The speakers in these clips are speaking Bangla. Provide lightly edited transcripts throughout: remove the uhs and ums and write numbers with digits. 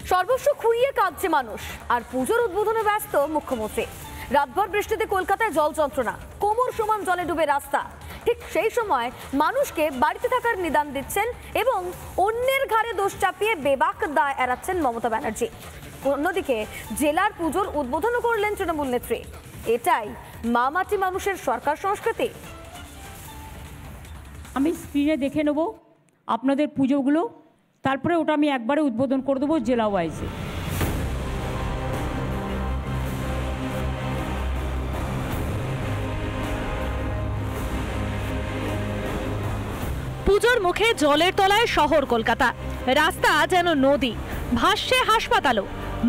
সর্বস্ব খুইয়ে কাঁদছে মানুষ, আর পুজোর উদ্বোধনে ব্যস্ত মুখ্যমন্ত্রী। রাতভর বৃষ্টিতে কলকাতায় জল যন্ত্রণা, কোমর সমান জলে ডুবে রাস্তা। ঠিক সেই সময় মানুষকে বাড়িতে থাকার নিদান দিচ্ছেন এবং অন্যের ঘাড়ে দোষ চাপিয়ে বেবাক দায় এড়াচ্ছেন মমতা ব্যানার্জি। অন্যদিকে জেলার পুজোর উদ্বোধনও করলেন তৃণমূল নেত্রী। এটাই মা মাটি মানুষের সরকার সংস্কৃতি। আমি স্ক্রিনে দেখে নেব আপনাদের পুজোগুলো, তারপরে ওটা আমি একবারে উদ্বোধন করে দেবো জেলা ওয়াইজে। পুজোর মুখে জলের তলায় শহর কলকাতা, রাস্তা যেন নদী, ভাসছে হাসপাতালও।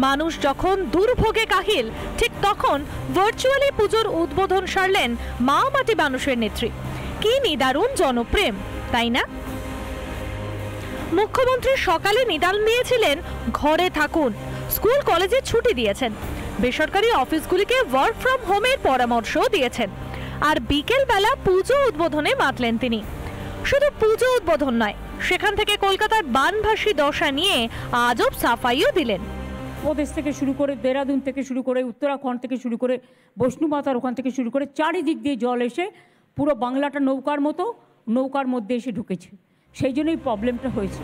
মানুষ যখন দুর্ভোগে কাহিল, ঠিক তখন ভার্চুয়ালি পুজোর উদ্বোধন সারলেন মা মাটি মানুষের নেত্রী। কি নিদারুণ জনপ্রেম, তাই না? মুখ্যমন্ত্রী সকালে নিদান দিয়েছিলেন ঘরে থাকুন, স্কুল কলেজে ছুটি দিয়েছেন, বেসরকারি অফিসগুলিকে ওয়ার্ক ফ্রম হোমের পরামর্শ দিয়েছেন, আর বিকেল বেলা পুজো উদ্বোধনে মাতলেন তিনি। শুধু পুজো উদ্বোধন নয়, সেখান থেকে কলকাতার বানভাসী দশা নিয়ে আজব সাফাইও দিলেন। প্রদেশ থেকে শুরু করে, দেরাদুন থেকে শুরু করে, উত্তরাখণ্ড থেকে শুরু করে, বৈষ্ণুমাতার ওখান থেকে শুরু করে চারিদিক দিয়ে জল এসে পুরো বাংলাটা নৌকার মতো, নৌকার মধ্যে এসে ঢুকেছে। সেই জন্যই প্রবলেমটা হয়েছে।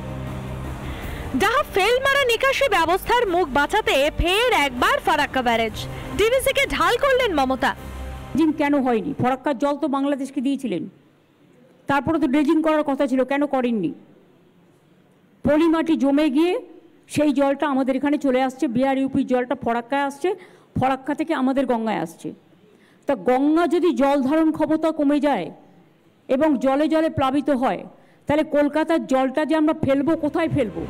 ডাহা ফেল মারা নিকাশি ব্যবস্থার মুখ বাঁচাতে ফের একবার ফারাক্কা ব্যারেজ, ডিভিসিকে ঢাল করলেন মমতা। ড্রেজিং কেন হয়নি? ফরাক্কার জল তো বাংলাদেশকে দিয়েছিলেন, তারপরে তো ড্রেজিং করার কথা ছিল, কেন করেননি? পলিমাটি জমে গিয়ে সেই জলটা আমাদের এখানে চলে আসছে, বিহার ইউপির জলটা ফরাক্কায় আসছে, ফরাক্কা থেকে আমাদের গঙ্গায় আসছে। তা গঙ্গা যদি জল ধারণ ক্ষমতা কমে যায় এবং জলে জলে প্লাবিত হয়, তাহলে কলকাতার জলটা যে আমরা ফেলবো, কোথায় ফেলবো?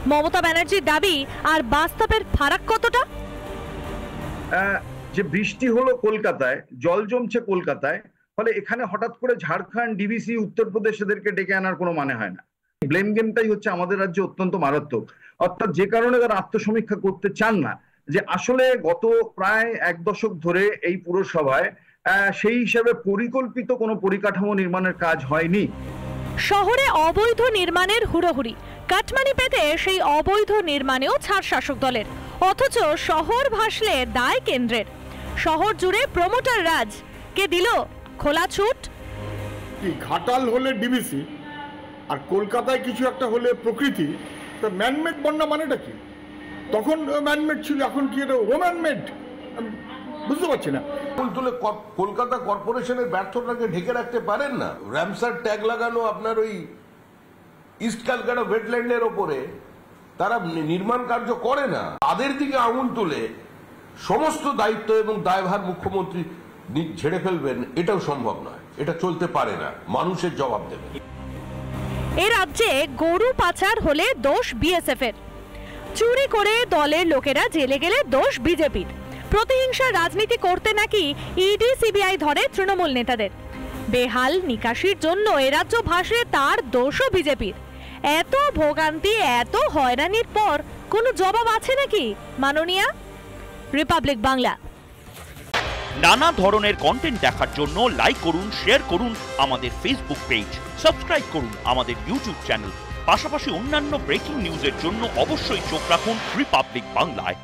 মমতা ব্যানার্জির দাবি, আর বাস্তবের ফারাক কতটা? যে বৃষ্টি হলো কলকাতায়, জল জমছে কলকাতায়, ফলে এখানে হঠাৎ করে ঝাড়খণ্ড, ডিভিসি, উত্তরপ্রদেশ এদেরকে ডেকে আনার কোনো মানে হয় না। ব্লেম গেমটাই হচ্ছে আমাদের রাজ্যে অত্যন্ত মারাত্মক। অর্থাৎ যে কারণে তারা আত্মসমীক্ষা করতে চান না যে আসলে গত প্রায় 1 দশক ধরে এই পুরসভায় সেই হিসাবে পরিকল্পিত কোনো পরিকাঠামো নির্মাণের কাজ হয়নি। শহরে অবৈধ নির্মাণের হুড়োহুড়ি, কাটমানি পেতে সেই অবৈধ নির্মাণেও ছাড় শাসক দলের, অথচ শহর ভাসলে দায় কেন্দ্রের। শহর জুড়ে প্রমোটার রাজ, কে দিল খোলা ছুট? ঘাটাল হলে ডিভিসি আর কলকাতায় কিছু একটা হলে প্রকৃতি, তা ম্যানমেড বন্যা মানেটা কি? তখন ম্যানমেড ছিল, এখন কি এটা ওম্যানমেড? বুঝতে পারছি না। তুলে কলকাতা কর্পোরেশনের ব্যর্থতাকে ঢেকে রাখতে পারেন না। র্যামসার ট্যাগ লাগানো আপনার ওই ইস্ট ক্যালকাটা ওয়েটল্যান্ডের ওপরে, তারা নির্মাণ কার্য করে না, তাদের দিকে আঙুল তুলে সমস্ত দায়িত্ব এবং দায়ভার মুখ্যমন্ত্রী ঝেড়ে ফেলবেন, এটাও সম্ভব নয়, এটা চলতে পারে না। মানুষের জবাব দেবে। এ রাজ্যে গরু পাচার হলে দোষ বিএসএফ এর, চুরি করে দলের লোকেরা জেলে গেলে দোষ বিজেপির, প্রতিহিংসার রাজনীতি করতে নাকি ইডি সিবিআই ধরে তৃণমূল নেতাদের, বেহাল নিকাশির জন্য এ রাজ্য ভাসে তার দোষও বিজেপির। এত ভোগান্তি, এত হয়রানির পর কোনো জবাব আছে নাকি মাননীয়া? রিপাবলিক বাংলা। নানা ধরনের কন্টেন্ট দেখার জন্য লাইক করুন, শেয়ার করুন আমাদের ফেসবুক পেজ, সাবস্ক্রাইব করুন আমাদের ইউটিউব চ্যানেল। পাশাপাশি অন্যান্য ব্রেকিং নিউজের জন্য অবশ্যই চোখ রাখুন রিপাবলিক বাংলায়।